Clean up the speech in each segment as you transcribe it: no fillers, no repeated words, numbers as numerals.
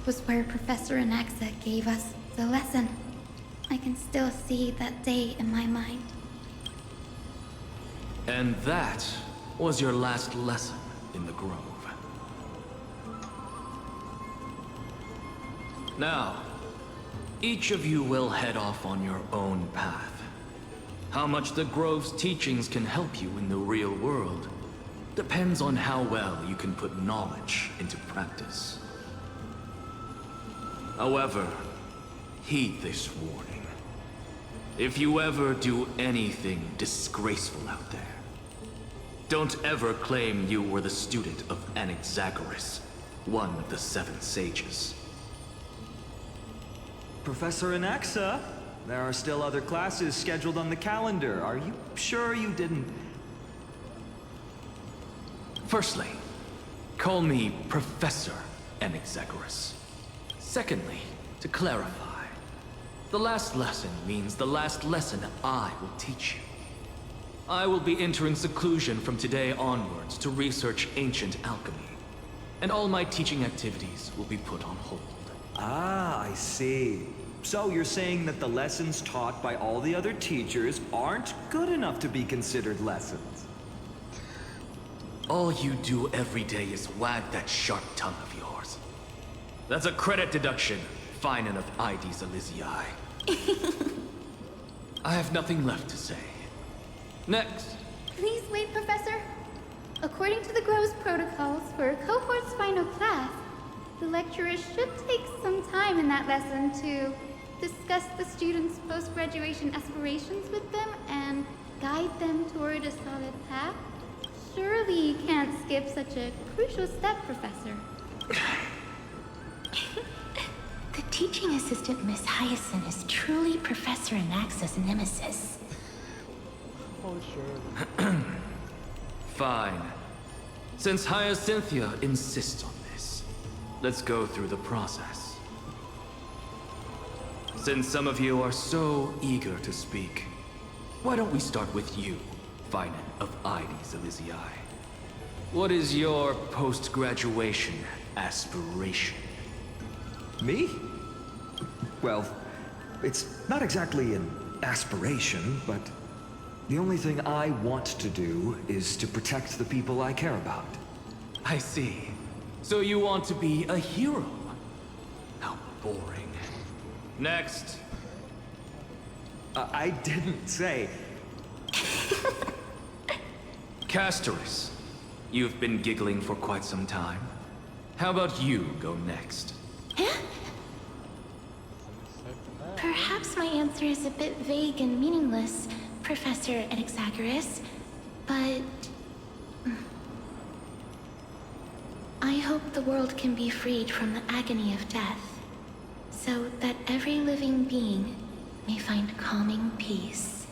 was where Professor Anaxa gave us the lesson. I can still see that day in my mind. And that was your last lesson in the Grove. Now, each of you will head off on your own path. How much the Grove's teachings can help you in the real world depends on how well you can put knowledge into practice. However, heed this warning. If you ever do anything disgraceful out there, don't ever claim you were the student of Anaxagoras, one of the 7 sages. Professor Anaxa, there are still other classes scheduled on the calendar. Are you sure you didn't... Firstly, call me Professor Anaxagoras. Secondly, to clarify, the last lesson means the last lesson I will teach you. I will be entering seclusion from today onwards to research ancient alchemy, and all my teaching activities will be put on hold. Ah, I see. So you're saying that the lessons taught by all the other teachers aren't good enough to be considered lessons? All you do every day is wag that sharp tongue of yours. That's a credit deduction, fine enough IDs Elysiae. I have nothing left to say. Next. Please wait, Professor. According to the Grove's protocols for a cohort's final class, the lecturer should take some time in that lesson to discuss the students' post-graduation aspirations with them and guide them toward a solid path. Surely you can't skip such a crucial step, Professor. The teaching assistant, Miss Hyacinth, is truly Professor Anaxa's nemesis. Oh, sure. Fine. Since Hyacinthia insists on this, let's go through the process. Since some of you are so eager to speak, why don't we start with you, Finan of IDs Elysiae? What is your post-graduation aspiration? Me? Well, it's not exactly an aspiration, but the only thing I want to do is to protect the people I care about. I see. So you want to be a hero? How boring. Next. I didn't say... Castorus, you've been giggling for quite some time. How about you go next? Perhaps my answer is a bit vague and meaningless, Professor Anaxagoras, but... I hope the world can be freed from the agony of death, so that every living being may find calming peace.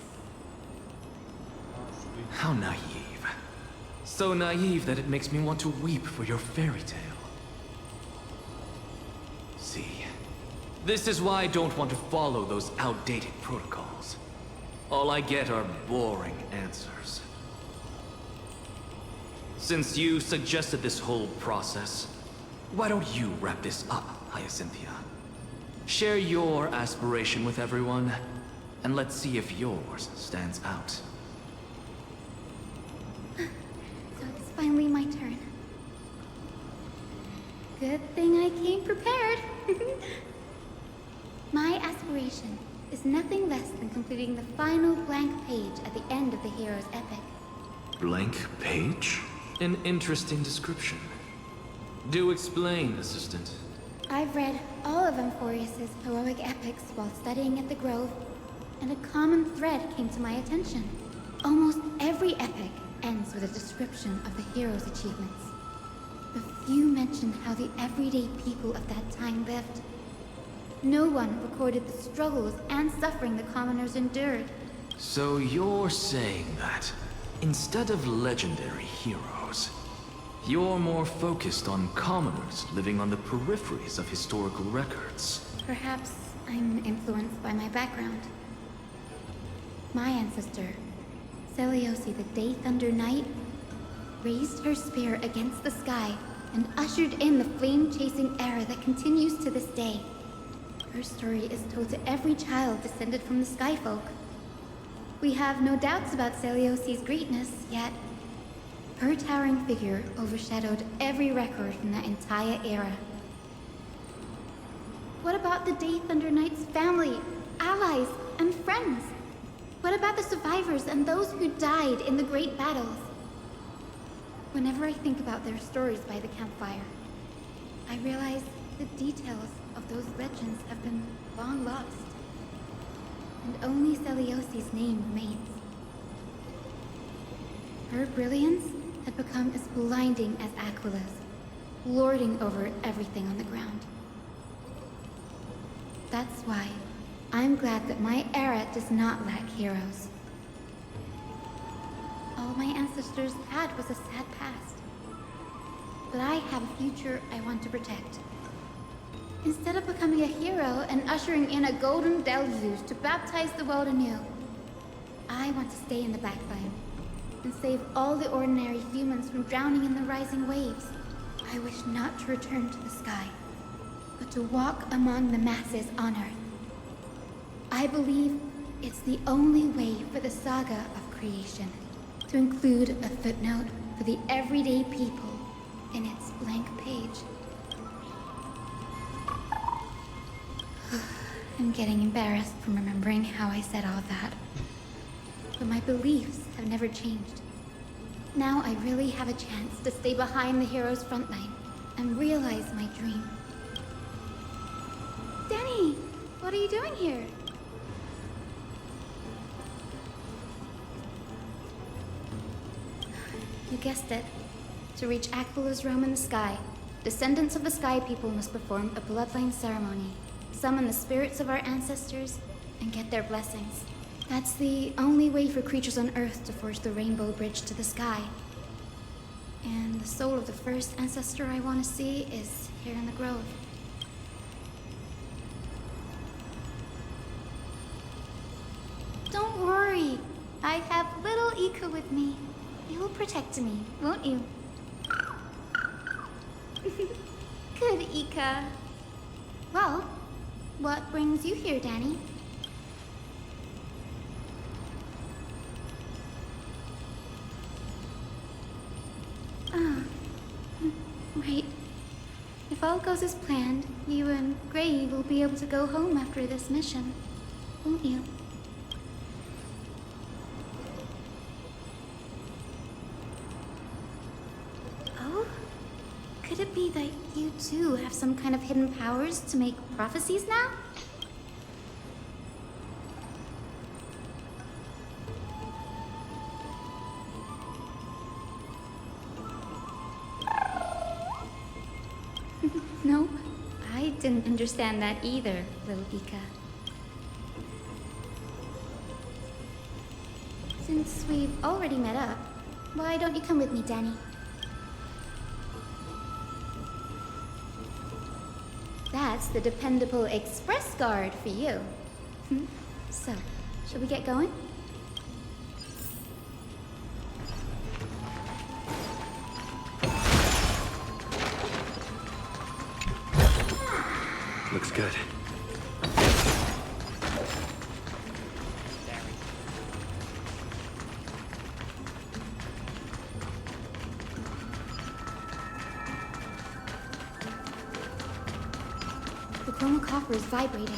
How naive. So naive that it makes me want to weep for your fairy tale. See, this is why I don't want to follow those outdated protocols. All I get are boring answers. Since you suggested this whole process, why don't you wrap this up, Hyacinthia? Share your aspiration with everyone, and let's see if yours stands out. So it's finally my turn. Good thing I came prepared. My aspiration is nothing less than completing the final blank page at the end of the hero's epic. Blank page? An interesting description. Do explain, assistant. I've read all of Amphorius's heroic epics while studying at the Grove, and a common thread came to my attention. Almost every epic ends with a description of the hero's achievements. The few mention how the everyday people of that time lived. No one recorded the struggles and suffering the commoners endured. So you're saying that, instead of legendary heroes, you're more focused on commoners living on the peripheries of historical records. Perhaps I'm influenced by my background. My ancestor, Seliosi the Day Thunder Knight, raised her spear against the sky and ushered in the flame-chasing era that continues to this day. Her story is told to every child descended from the Skyfolk. We have no doubts about Celiosi's greatness, yet her towering figure overshadowed every record from that entire era. What about the Day Thunder Knight's family, allies, and friends? What about the survivors and those who died in the great battles? Whenever I think about their stories by the campfire, I realize the details of those legends have been long lost. And only Celiosi's name remains. Her brilliance had become as blinding as Aquila's, lording over everything on the ground. That's why I'm glad that my era does not lack heroes. All my ancestors had was a sad past. But I have a future I want to protect. Instead of becoming a hero and ushering in a golden deluge to baptize the world anew, I want to stay in the Blackline and save all the ordinary humans from drowning in the rising waves. I wish not to return to the sky, but to walk among the masses on Earth. I believe it's the only way for the saga of creation to include a footnote for the everyday people in its blank page. I'm getting embarrassed from remembering how I said all that. But my beliefs have never changed. Now I really have a chance to stay behind the hero's front line and realize my dream. Danny, what are you doing here? You guessed it. To reach Aquila's realm in the sky, descendants of the Sky People must perform a bloodline ceremony, summon the spirits of our ancestors, and get their blessings. That's the only way for creatures on Earth to forge the rainbow bridge to the sky. And the soul of the first ancestor I want to see is here in the grove. Don't worry. I have little Ika with me. You'll protect me, won't you? Good, Ika. Well, what brings you here, Danny? Ah, right. If all goes as planned, you and Gray will be able to go home after this mission, won't you? Oh? Could it be that you too have some kind of hidden powers to make prophecies now? No, I didn't understand that either, little Ika. Since we've already met up, why don't you come with me, Danny? That's the dependable express guard for you. So, shall we get going? Looks good. The chroma coffer is vibrating.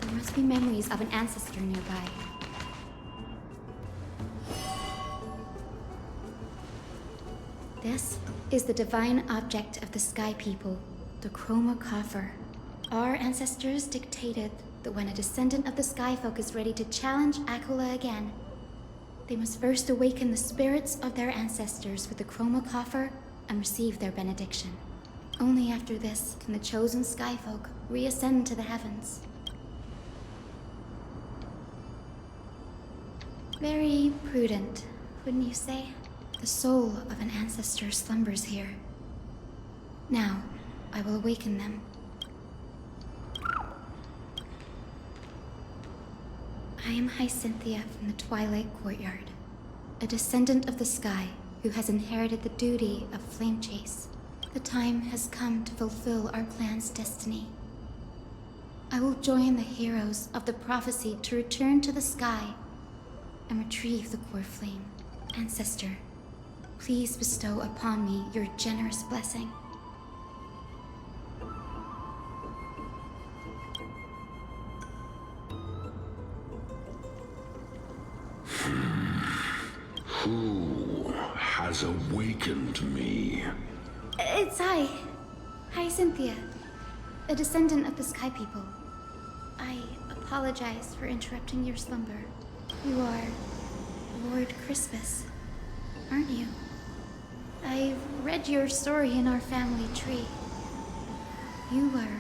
There must be memories of an ancestor nearby. This is the divine object of the Sky People, the chroma coffer. Our ancestors dictated that when a descendant of the Skyfolk is ready to challenge Aquila again, they must first awaken the spirits of their ancestors with the chroma coffer and receive their benediction. Only after this can the chosen Skyfolk reascend to the heavens. Very prudent, wouldn't you say? The soul of an ancestor slumbers here. Now, I will awaken them. I am Hyacinthia from the Twilight Courtyard, a descendant of the sky who has inherited the duty of flame chase. The time has come to fulfill our clan's destiny. I will join the heroes of the prophecy to return to the sky and retrieve the core flame. Ancestor, please bestow upon me your generous blessing. Who has awakened me? It's I. Hi, Cynthia. A descendant of the Sky People. I apologize for interrupting your slumber. You are Lord Crispus, aren't you? I've read your story in our family tree. You were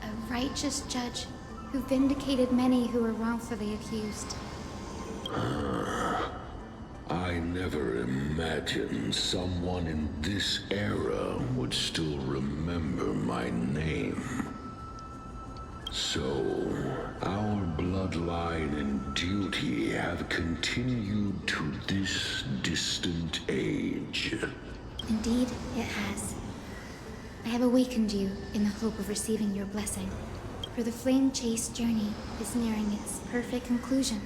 a righteous judge who vindicated many who were wrongfully accused. I never imagined someone in this era would still remember my name. So, our bloodline and duty have continued to this distant age. Indeed, it has. I have awakened you in the hope of receiving your blessing, for the flame chase journey is nearing its perfect conclusion.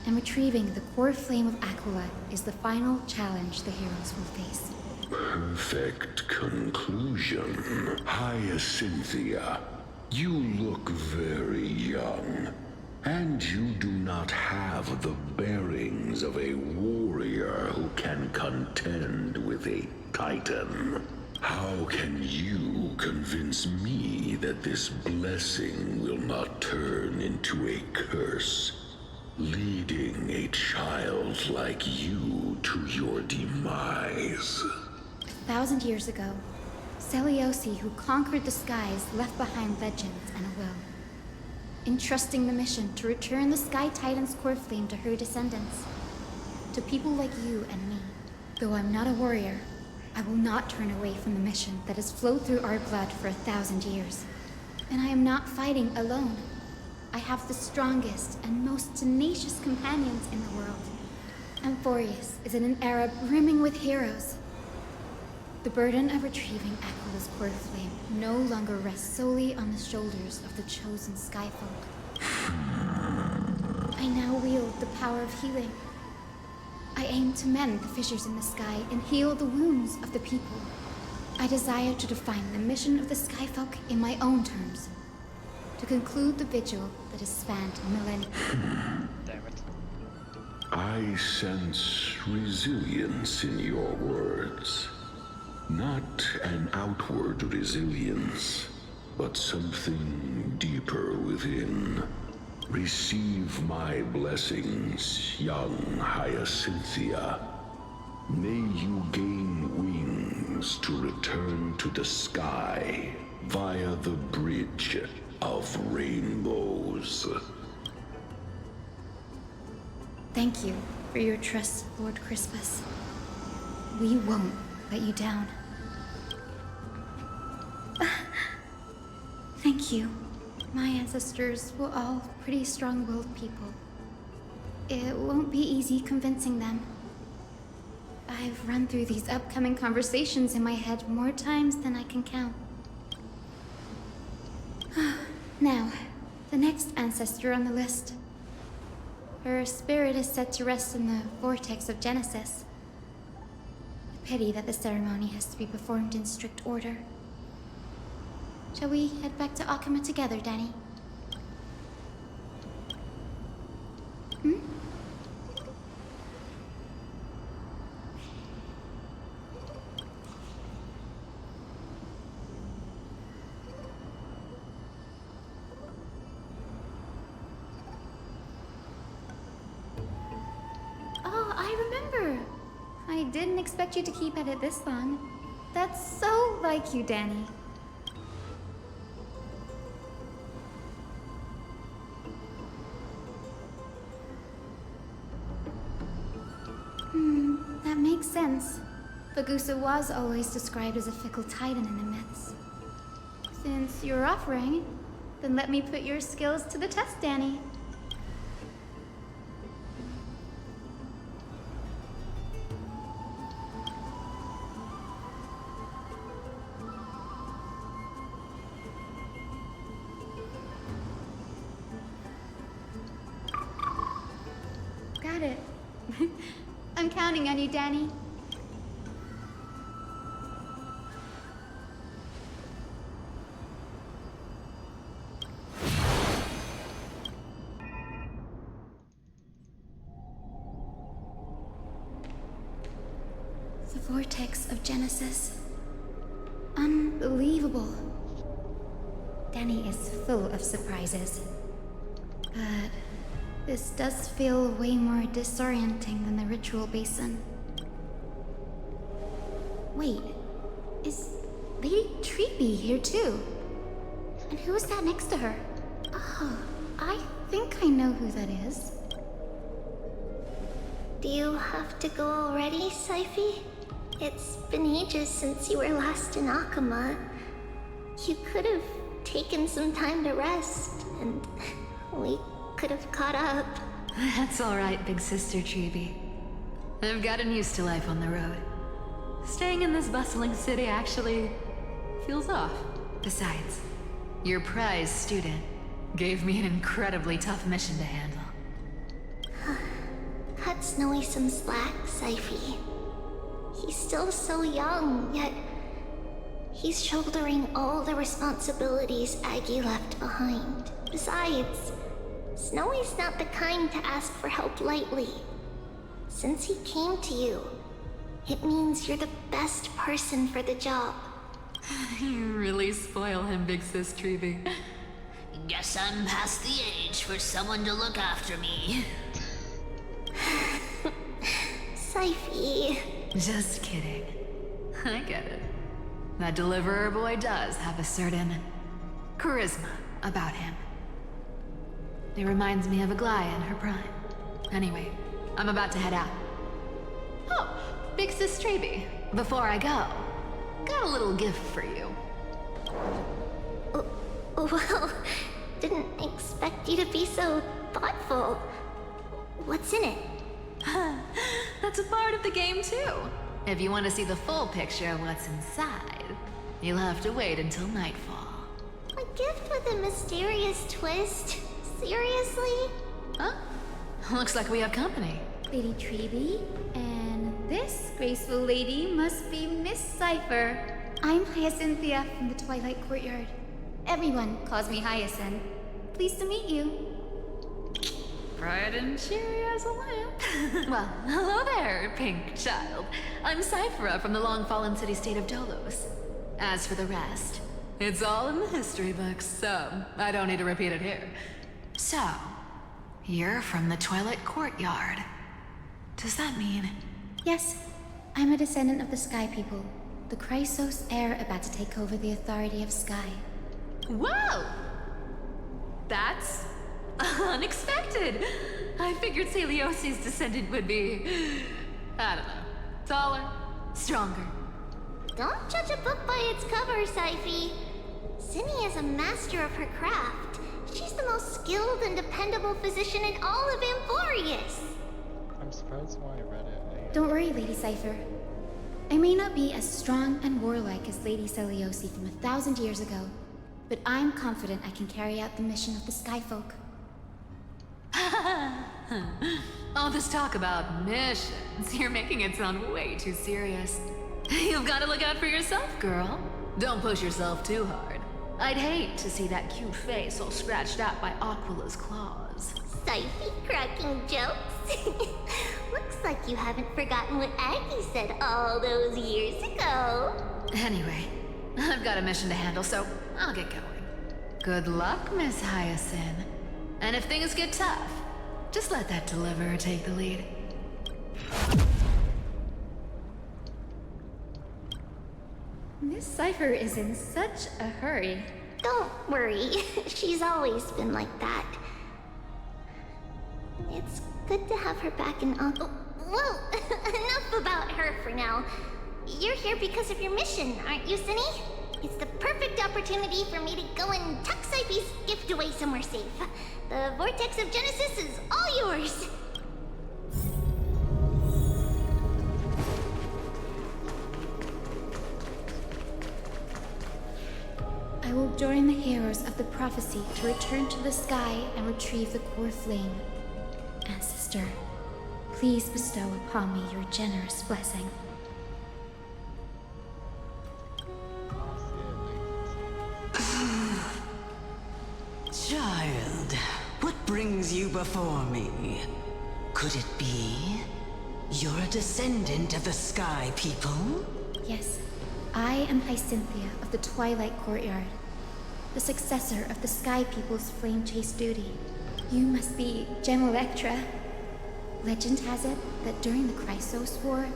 And retrieving the core flame of Aquila is the final challenge the heroes will face. Perfect conclusion. Hyacinthia, you look very young, and you do not have the bearings of a warrior who can contend with a titan. How can you convince me that this blessing will not turn into a curse, leading a child like you to your demise? 1,000 years ago, Seliosi, who conquered the skies, left behind legends and a will, entrusting the mission to return the Sky Titan's core flame to her descendants, to people like you and me. Though I'm not a warrior, I will not turn away from the mission that has flowed through our blood for 1,000 years. And I am not fighting alone. I have the strongest and most tenacious companions in the world. Amphorius is in an era brimming with heroes. The burden of retrieving Aquila's core flame no longer rests solely on the shoulders of the chosen Skyfolk. I now wield the power of healing. I aim to mend the fissures in the sky and heal the wounds of the people. I desire to define the mission of the Skyfolk in my own terms, to conclude the vigil that has spanned millennia. Damn it. I sense resilience in your words. Not an outward resilience, but something deeper within. Receive my blessings, young Hyacinthia. May you gain wings to return to the sky via the bridge of rainbows. Thank you for your trust, Lord Crispus. We won't let you down. Thank you. My ancestors were all pretty strong-willed people. It won't be easy convincing them. I've run through these upcoming conversations in my head more times than I can count. Now, the next ancestor on the list. Her spirit is set to rest in the vortex of Genesis. A pity that the ceremony has to be performed in strict order. Shall we head back to Akama together, Danny? Hmm? Oh, I remember. I didn't expect you to keep at it this long. That's so like you, Danny. That makes sense. Bagusa was always described as a fickle titan in the myths. Since you're offering, then let me put your skills to the test, Danny. got it. I'm counting on you, Danny. The vortex of Genesis. Unbelievable. Danny is full of surprises. But this does feel way more disorienting than the ritual basin. Wait, is Lady Treeby here too? And who is that next to her? Oh, I think I know who that is. Do you have to go already, Syphi? It's been ages since you were last in Akama. You could have taken some time to rest, and we could have caught up. That's alright, big sister Treeby. I've gotten used to life on the road. Staying in this bustling city actually feels off. Besides, your prize student gave me an incredibly tough mission to handle. Cut Snowy some slack, Syphi. He's still so young, yet he's shouldering all the responsibilities Aggie left behind. Besides, Snowy's not the kind to ask for help lightly. Since he came to you, it means you're the best person for the job. You really spoil him, big sis Treeby. Guess I'm past the age for someone to look after me. Syphi. Just kidding. I get it. That deliverer boy does have a certain charisma about him. It reminds me of Aglaya in her prime. Anyway, I'm about to head out. Oh, big sis Treeby. Before I go, got a little gift for you. Well, didn't expect you to be so thoughtful. What's in it? That's a part of the game too. If you want to see the full picture of what's inside, you'll have to wait until nightfall. A gift with a mysterious twist? Seriously? Huh? Looks like we have company. Lady Treeby, and this graceful lady must be Miss Cypher. I'm Hyacinthia from the Twilight Courtyard. Everyone calls me Hyacinth. Pleased to meet you. Bright and cheery as a lamp. Well, hello there, pink child. I'm Cyphera from the long-fallen city-state of Dolos. As for the rest, it's all in the history books, so I don't need to repeat it here. So, you're from the Twilight Courtyard. Does that mean... Yes, I'm a descendant of the Sky People, the Chrysos heir about to take over the authority of Sky. Whoa! That's unexpected. I figured Celiosi's descendant would be, I don't know, taller, stronger. Don't judge a book by its cover, Syphi. Zinni is a master of her craft. She's the most skilled and dependable physician in all of Amphorius. I'm surprised why I read it. Don't worry, Lady Cypher. I may not be as strong and warlike as Lady Celiosi from 1,000 years ago, but I'm confident I can carry out the mission of the Skyfolk. All this talk about missions, you're making it sound way too serious. You've got to look out for yourself, girl. Don't push yourself too hard. I'd hate to see that cute face all scratched out by Aquila's claws. Syphi cracking jokes? Looks like you haven't forgotten what Aggie said all those years ago. Anyway, I've got a mission to handle, so I'll get going. Good luck, Miss Hyacinth. And if things get tough, just let that deliverer take the lead. Miss Cypher is in such a hurry. Don't worry, she's always been like that. It's good to have her back in well, enough about her for now. You're here because of your mission, aren't you, Zinni? It's the perfect opportunity for me to go and tuck Syphi's gift away somewhere safe. The Vortex of Genesis is all yours. I will join the heroes of the prophecy to return to the sky and retrieve the core flame. Ancestor, Please bestow upon me your generous blessing. Child, what brings you before me? Could it be you're a descendant of the Sky People? Yes, I am Hyacinthia of the Twilight Courtyard, the successor of the Sky People's flame chase duty. You must be Gem Electra. Legend has it that during the Chrysos War,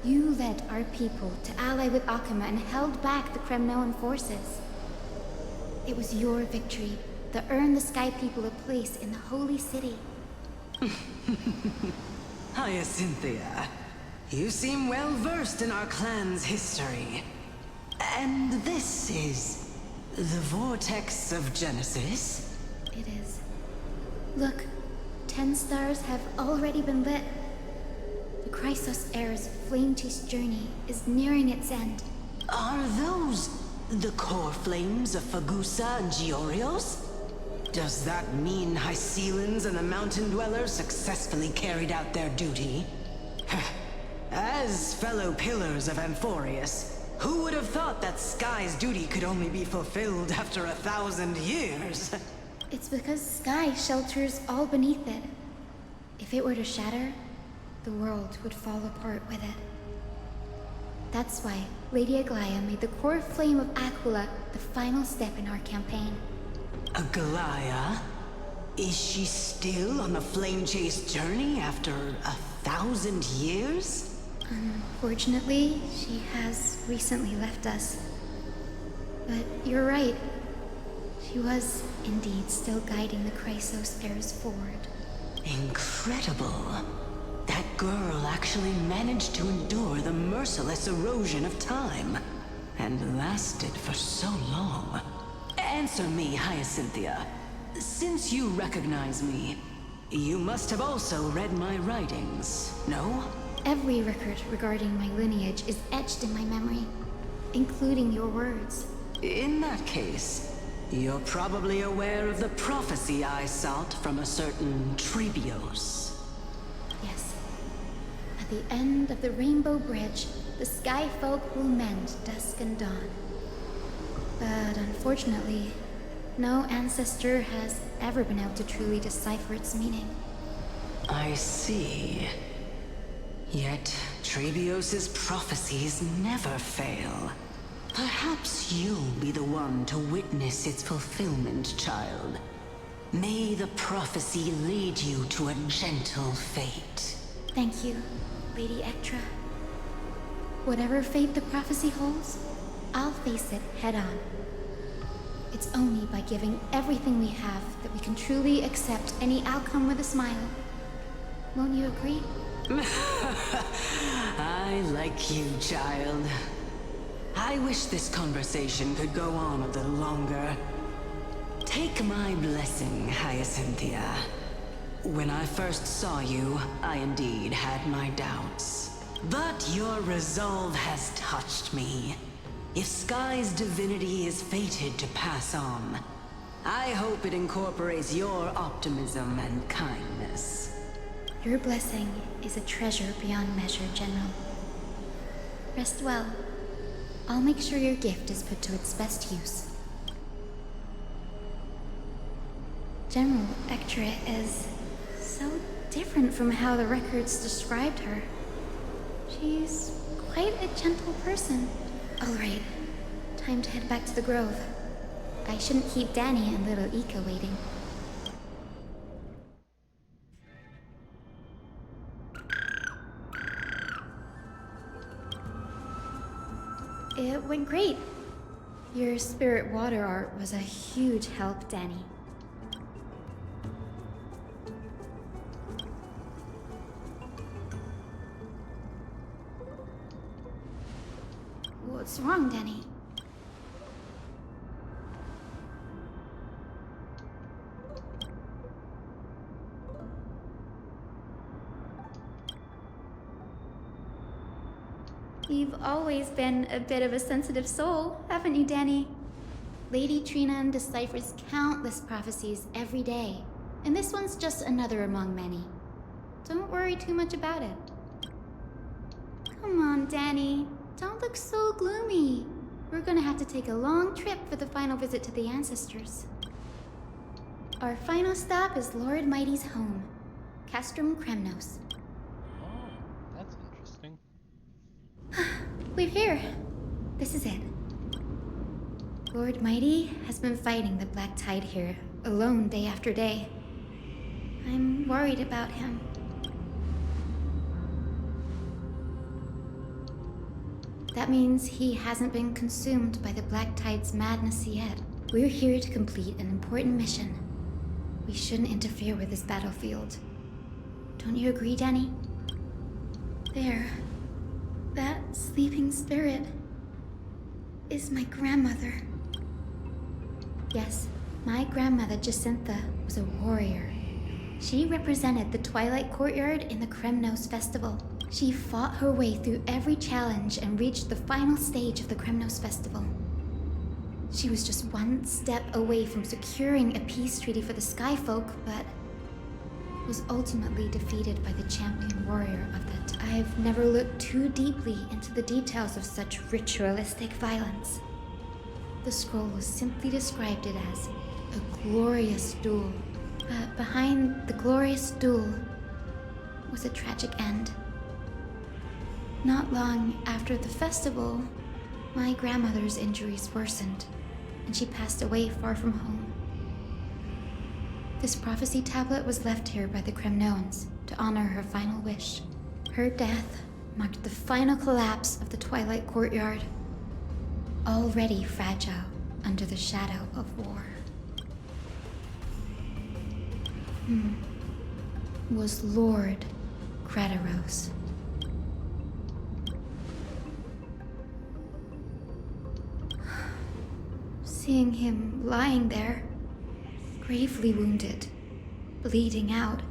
you led our people to ally with Akama and held back the Kremnoan forces. It was your victory that earned the Sky People a place in the Holy City. Hyacinthia, you seem well versed in our clan's history. And this is the Vortex of Genesis? It is. Look, 10 stars have already been lit. The Chrysos Heir's flame chase journey is nearing its end. Are those the core flames of Fagusa and Giorios? Does that mean Hycelans and the Mountain Dwellers successfully carried out their duty? As fellow pillars of Amphorius, who would have thought that Sky's duty could only be fulfilled after 1,000 years? It's because Sky shelters all beneath it. If it were to shatter, the world would fall apart with it. That's why Lady Aglaya made the core flame of Aquila the final step in our campaign. Aglaya? Is she still on the flame chase journey after 1,000 years? Unfortunately, she has recently left us. But you're right. She was indeed still guiding the Chrysos heirs forward. Incredible. That girl actually managed to endure the merciless erosion of time, and lasted for so long. Answer me, Hyacinthia. Since you recognize me, you must have also read my writings, no? Every record regarding my lineage is etched in my memory, including your words. In that case, you're probably aware of the prophecy I sought from a certain Trebios. Yes. At the end of the Rainbow Bridge, the Sky Folk will mend dusk and dawn. But unfortunately, no ancestor has ever been able to truly decipher its meaning. I see. Yet, Trebios's prophecies never fail. Perhaps you'll be the one to witness its fulfillment, child. May the prophecy lead you to a gentle fate. Thank you, Lady Ectra. Whatever fate the prophecy holds, I'll face it head-on. It's only by giving everything we have that we can truly accept any outcome with a smile. Won't you agree? I like you, child. I wish this conversation could go on a little longer. Take my blessing, Hyacinthia. When I first saw you, I indeed had my doubts. But your resolve has touched me. If Sky's divinity is fated to pass on, I hope it incorporates your optimism and kindness. Your blessing is a treasure beyond measure, General. Rest well. I'll make sure your gift is put to its best use. General Ectra is so different from how the records described her. She's quite a gentle person. All right, time to head back to the Grove. I shouldn't keep Danny and little Ika waiting. It went great. Your spirit water art was a huge help, Danny. What's wrong, Danny? You've always been a bit of a sensitive soul, haven't you, Danny? Lady Trina deciphers countless prophecies every day, and this one's just another among many. don't worry too much about it. Come on, Danny. Don't look so gloomy. We're gonna have to take a long trip for the final visit to the ancestors. Our final stop is Lord Mighty's home, Castrum Kremnos. Oh, that's interesting. We're here. This is it. Lord Mighty has been fighting the Black Tide here, alone day after day. I'm worried about him. That means he hasn't been consumed by the Black Tide's madness yet. We're here to complete an important mission. We shouldn't interfere with this battlefield. Don't you agree, Danny? There. That sleeping spirit is my grandmother. Yes, my grandmother Jacintha was a warrior. She represented the Twilight Courtyard in the Kremnos Festival. She fought her way through every challenge and reached the final stage of the Kremnos Festival. She was just one step away from securing a peace treaty for the Skyfolk, but was ultimately defeated by the champion warrior of that. I've never looked too deeply into the details of such ritualistic violence. The scroll simply described it as a glorious duel. But behind the glorious duel was a tragic end. Not long after the festival, my grandmother's injuries worsened, and she passed away far from home. This prophecy tablet was left here by the Kremnoans to honor her final wish. Her death marked the final collapse of the Twilight Courtyard, already fragile under the shadow of war. Was Lord Crataros. Seeing him lying there, gravely wounded, bleeding out,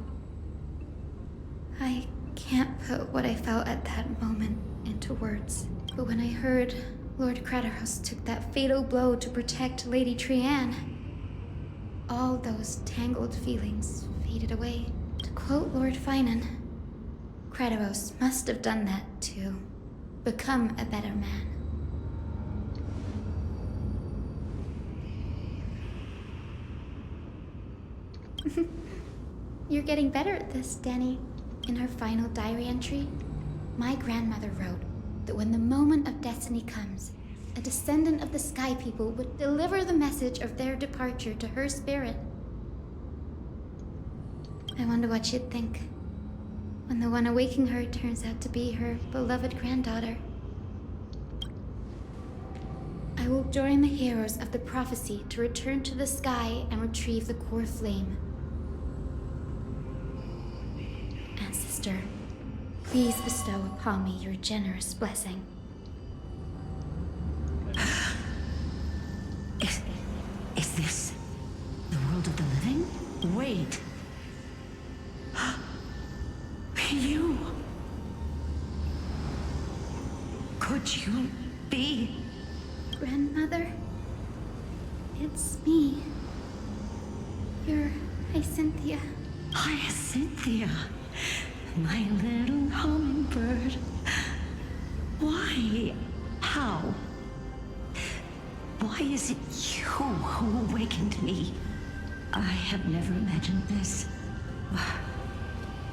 I can't put what I felt at that moment into words. But when I heard Lord Crataros took that fatal blow to protect Lady Trianne, all those tangled feelings faded away. To quote Lord Finan, Crataros must have done that to become a better man. You're getting better at this, Danny. In her final diary entry, my grandmother wrote that when the moment of destiny comes, a descendant of the Sky People would deliver the message of their departure to her spirit. I wonder what she'd think when the one awaking her turns out to be her beloved granddaughter. I will join the heroes of the prophecy to return to the sky and retrieve the core flame. Ancestor, please bestow upon me your generous blessing. Is this the world of the living? Wait. You. Could you be? Grandmother, it's me. You're Hyacinthia. Hyacinthia, my little hummingbird. Why? How? Why is it you who awakened me? I have never imagined this.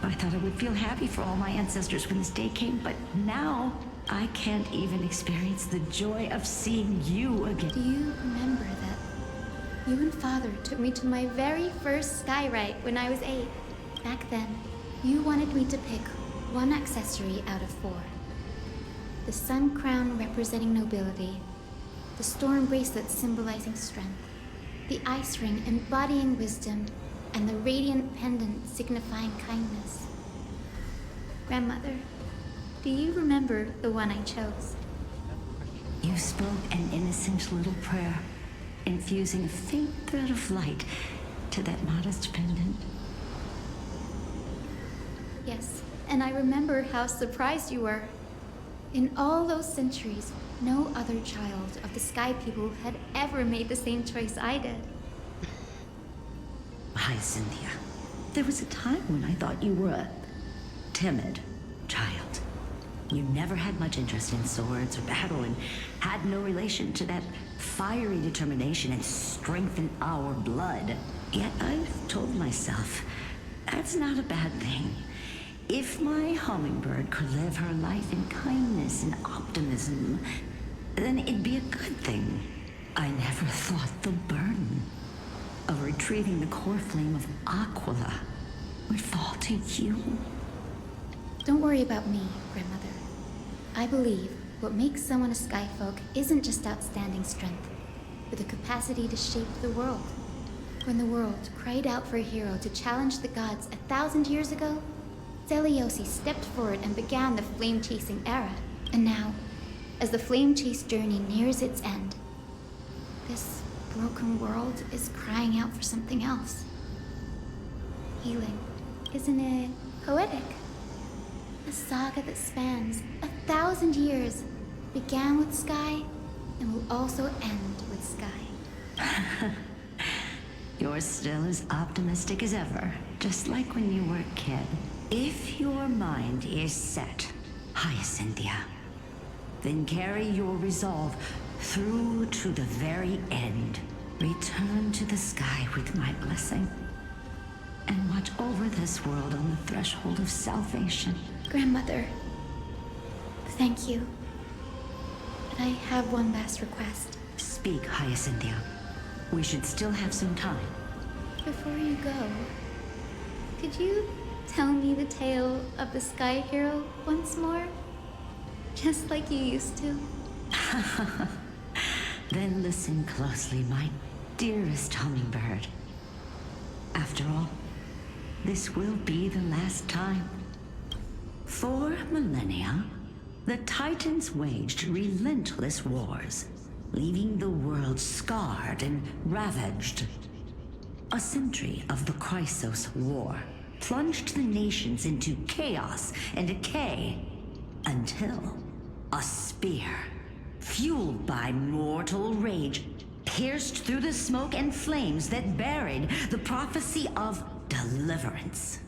I thought I would feel happy for all my ancestors when this day came, but now I can't even experience the joy of seeing you again. Do you remember that you and Father took me to my very first skyrite when I was 8? Back then, you wanted me to pick one accessory out of 4. The sun crown representing nobility, the storm bracelet symbolizing strength, the ice ring embodying wisdom, and the radiant pendant signifying kindness. Grandmother, do you remember the one I chose? You spoke an innocent little prayer, infusing a faint thread of light to that modest pendant. Yes, and I remember how surprised you were. In all those centuries, no other child of the Sky People had ever made the same choice I did. Hi, Cynthia. There was a time when I thought you were timid child. You never had much interest in swords or battle and had no relation to that fiery determination and strength in our blood. Yet I've told myself, that's not a bad thing. If my hummingbird could live her life in kindness and optimism, then it'd be a good thing. I never thought the burden of retrieving the core flame of Aquila would fall to you. Don't worry about me, Grandmother. I believe what makes someone a Skyfolk isn't just outstanding strength, but the capacity to shape the world. When the world cried out for a hero to challenge the gods 1,000 years ago, Zeliosi stepped forward and began the flame-chasing era. And now, as the flame-chase journey nears its end, this broken world is crying out for something else. Healing. Isn't it poetic? A saga that spans 1,000 years began with Sky and will also end with Sky. You're still as optimistic as ever, just like when you were a kid. If your mind is set, Hyacinthia, then carry your resolve through to the very end. Return to the sky with my blessing, and watch over this world on the threshold of salvation. Grandmother, thank you. But I have one last request. Speak, Hyacinthia. We should still have some time. Before you go, could you tell me the tale of the Sky Hero once more? Just like you used to. Then listen closely, my dearest hummingbird. After all, this will be the last time. For millennia, the Titans waged relentless wars, leaving the world scarred and ravaged. A century of the Chrysos War plunged the nations into chaos and decay until a spear, fueled by mortal rage, pierced through the smoke and flames that buried the prophecy of deliverance.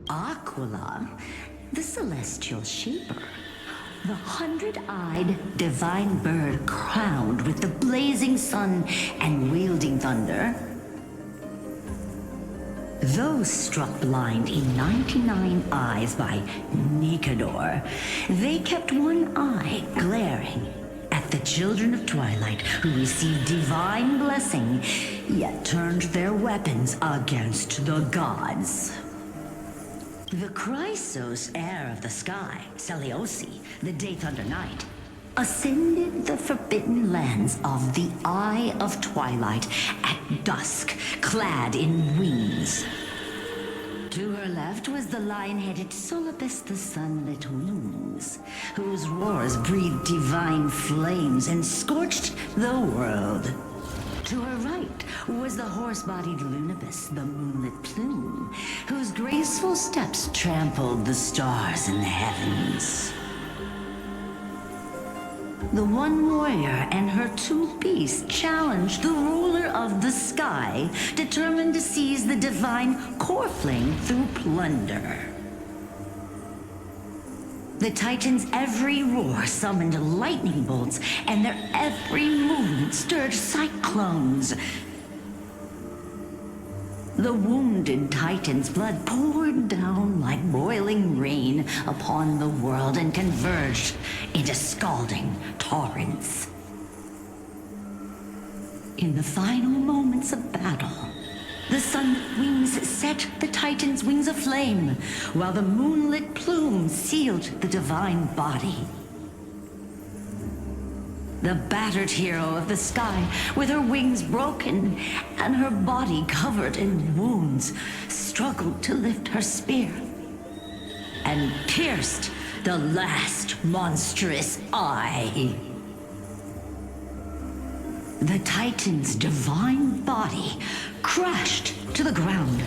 Aquila, the celestial shaper, the 100-eyed divine bird crowned with the blazing sun and wielding thunder. Those struck blind in 99 eyes by Nicanor, they kept one eye glaring at the children of Twilight who received divine blessing, yet turned their weapons against the gods. The Chrysos heir of the sky, Seliosi, the Day Thunder Knight, ascended the forbidden lands of the Eye of Twilight at dusk, clad in wings. To her left was the lion-headed Solibus the Sunlit Wings, whose roars breathed divine flames and scorched the world. To her right was the horse-bodied Lunibus, the Moonlit Plume, whose graceful steps trampled the stars in the heavens. The one warrior and her two beasts challenged the ruler of the sky, determined to seize the divine core flame through plunder. The Titans' every roar summoned lightning bolts, and their every movement stirred cyclones. The wounded Titan's blood poured down like boiling rain upon the world and converged into scalding torrents. In the final moments of battle, the Sunlit Wings set the Titan's wings aflame, while the Moonlit Plume sealed the divine body. The battered hero of the sky, with her wings broken and her body covered in wounds, struggled to lift her spear and pierced the last monstrous eye. The Titan's divine body crashed to the ground,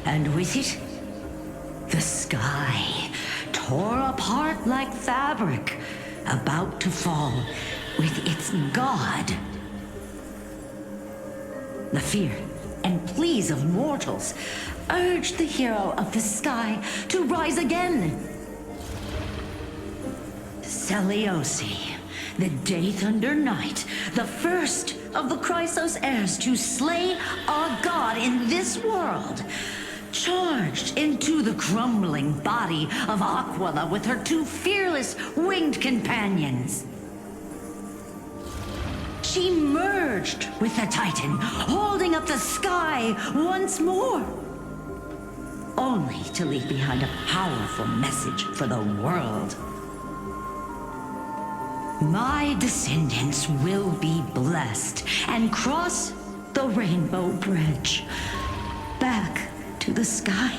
and with it, the sky tore apart like fabric, about to fall with its god. The fear and and pleas of mortals, urged the hero of the sky to rise again. Seliosi, the Day Thunder Knight, the first of the Chrysos heirs to slay our god in this world, charged into the crumbling body of Aquila with her two fearless winged companions. She merged with the Titan, holding up the sky once more, only to leave behind a powerful message for the world. My descendants will be blessed and cross the Rainbow Bridge back to the sky.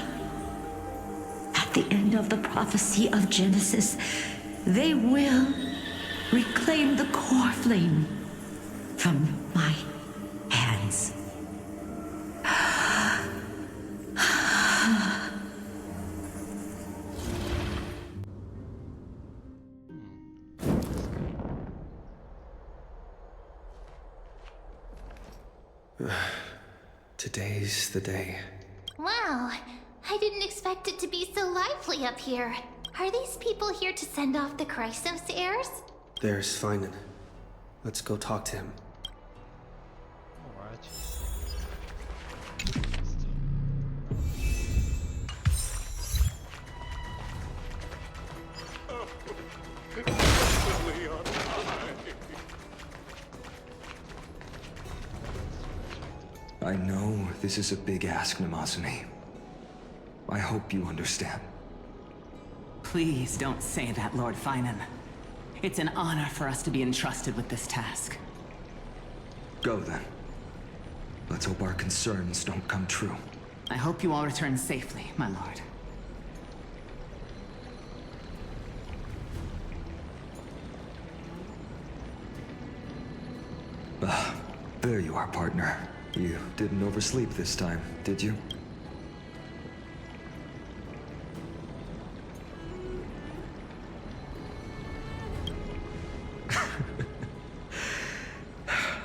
At the end of the prophecy of Genesis, they will reclaim the core flame from my hands. Today's the day. Wow, I didn't expect it to be so lively up here. Are these people here to send off the Chrysos heirs? There's Finan. Let's go talk to him. Alright. I know this is a big ask, Namazane. I hope you understand. Please don't say that, Lord Finan. It's an honor for us to be entrusted with this task. Go then. Let's hope our concerns don't come true. I hope you all return safely, my lord. There you are, partner. You didn't oversleep this time, did you?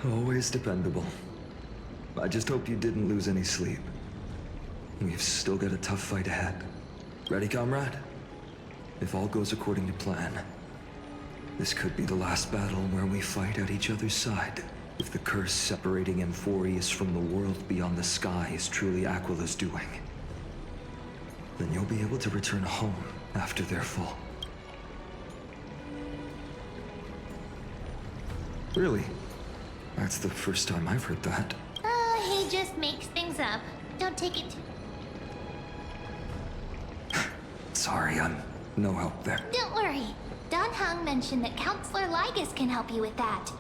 Always dependable. I just hope you didn't lose any sleep. We've still got a tough fight ahead. Ready, comrade? If all goes according to plan, this could be the last battle where we fight at each other's side. If the curse separating Amphorius from the world beyond the sky is truly Aquila's doing, then you'll be able to return home after their fall. Really? That's the first time I've heard that. He just makes things up. Don't take it Sorry, I'm no help there. Don't worry. Don Hung mentioned that Counselor Lygus can help you with that.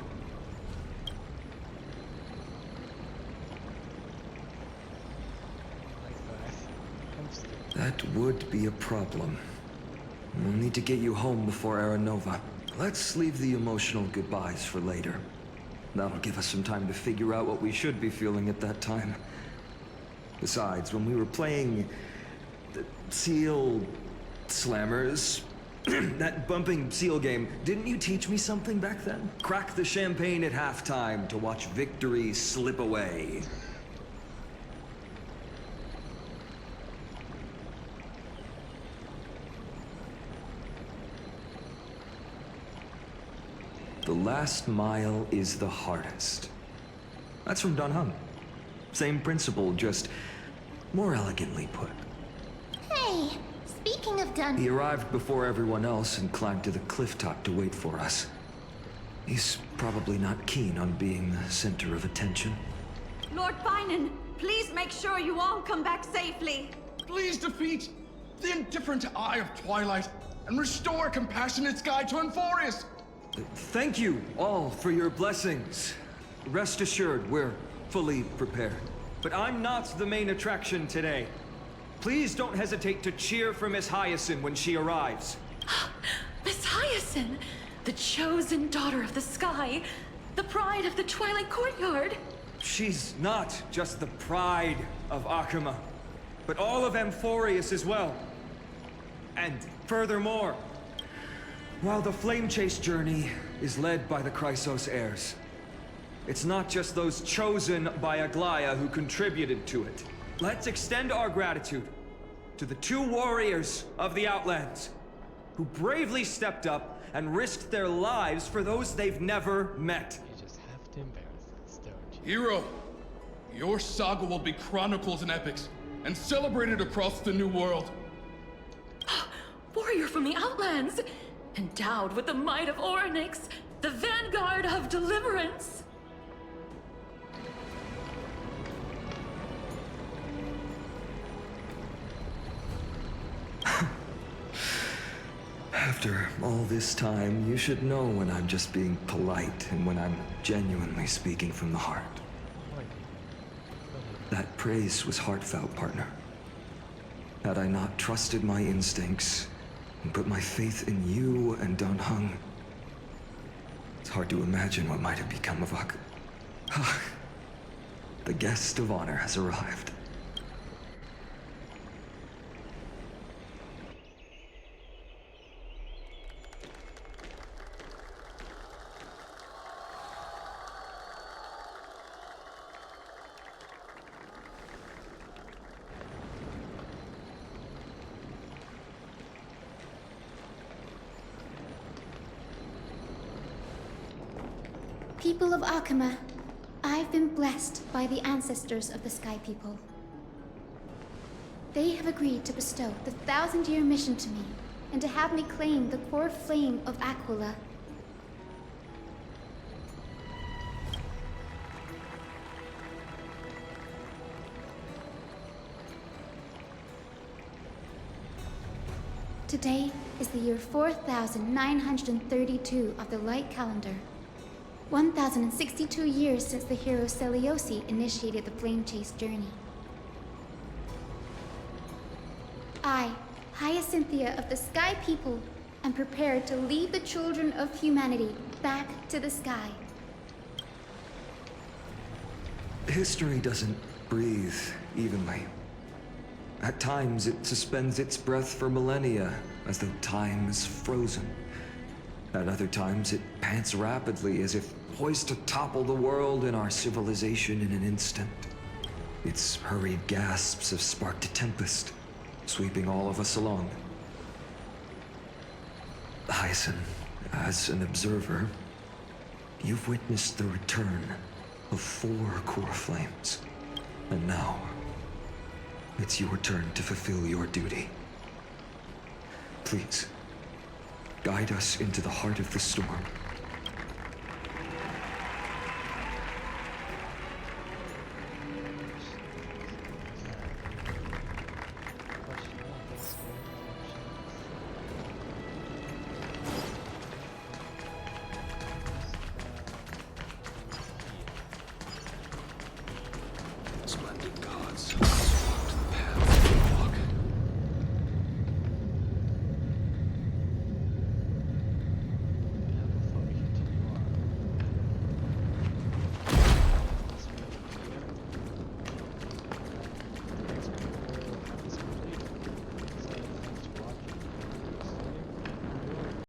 That would be a problem. We'll need to get you home before Aranova. Let's leave the emotional goodbyes for later. That'll give us some time to figure out what we should be feeling at that time. Besides, when we were playing the Seal Slammers, that bumping seal game, didn't you teach me something back then? Crack the champagne at halftime to watch victory slip away. The last mile is the hardest. That's from Don Hung. Same principle, just more elegantly put. Hey, speaking of Don... He arrived before everyone else and climbed to the cliff top to wait for us. He's probably not keen on being the center of attention. Lord Finan, please make sure you all come back safely. Please defeat the indifferent Eye of Twilight and restore compassionate sky to Amphorius. Thank you all for your blessings. Rest assured, we're fully prepared. But I'm not the main attraction today. Please don't hesitate to cheer for Miss Hyacinth when she arrives. Miss Hyacinth, the chosen daughter of the sky, the pride of the Twilight Courtyard. She's not just the pride of Akuma, but all of Amphorius as well. And furthermore, while the Flame Chase journey is led by the Chrysos heirs, It's not just those chosen by Aglaya who contributed to it. Let's extend our gratitude to the 2 warriors of the Outlands who bravely stepped up and risked their lives for those they've never met. You just have to embarrass us, don't you? Hero, your saga will be chronicled in epics and celebrated across the New World. Warrior from the Outlands! Endowed with the might of Orynyx, the vanguard of deliverance! After all this time, you should know when I'm just being polite and when I'm genuinely speaking from the heart. That praise was heartfelt, partner. Had I not trusted my instincts and put my faith in you and Dan Heng, it's hard to imagine what might have become of Ak. The guest of honor has arrived. People of Akama, I've been blessed by the ancestors of the Sky People. They have agreed to bestow the 1,000-year mission to me, and to have me claim the core flame of Aquila. Today is the year 4932 of the Light Calendar. 1,062 years since the hero Seliosi initiated the Flame Chase journey. I, Hyacinthia of the Sky People, am prepared to lead the children of humanity back to the sky. History doesn't breathe evenly. At times, it suspends its breath for millennia, as though time is frozen. At other times, it pants rapidly, as if poised to topple the world and our civilization in an instant. Its hurried gasps have sparked a tempest, sweeping all of us along. Hyacinth, as an observer, you've witnessed the return of 4 core flames. And now, it's your turn to fulfill your duty. Please, guide us into the heart of the storm,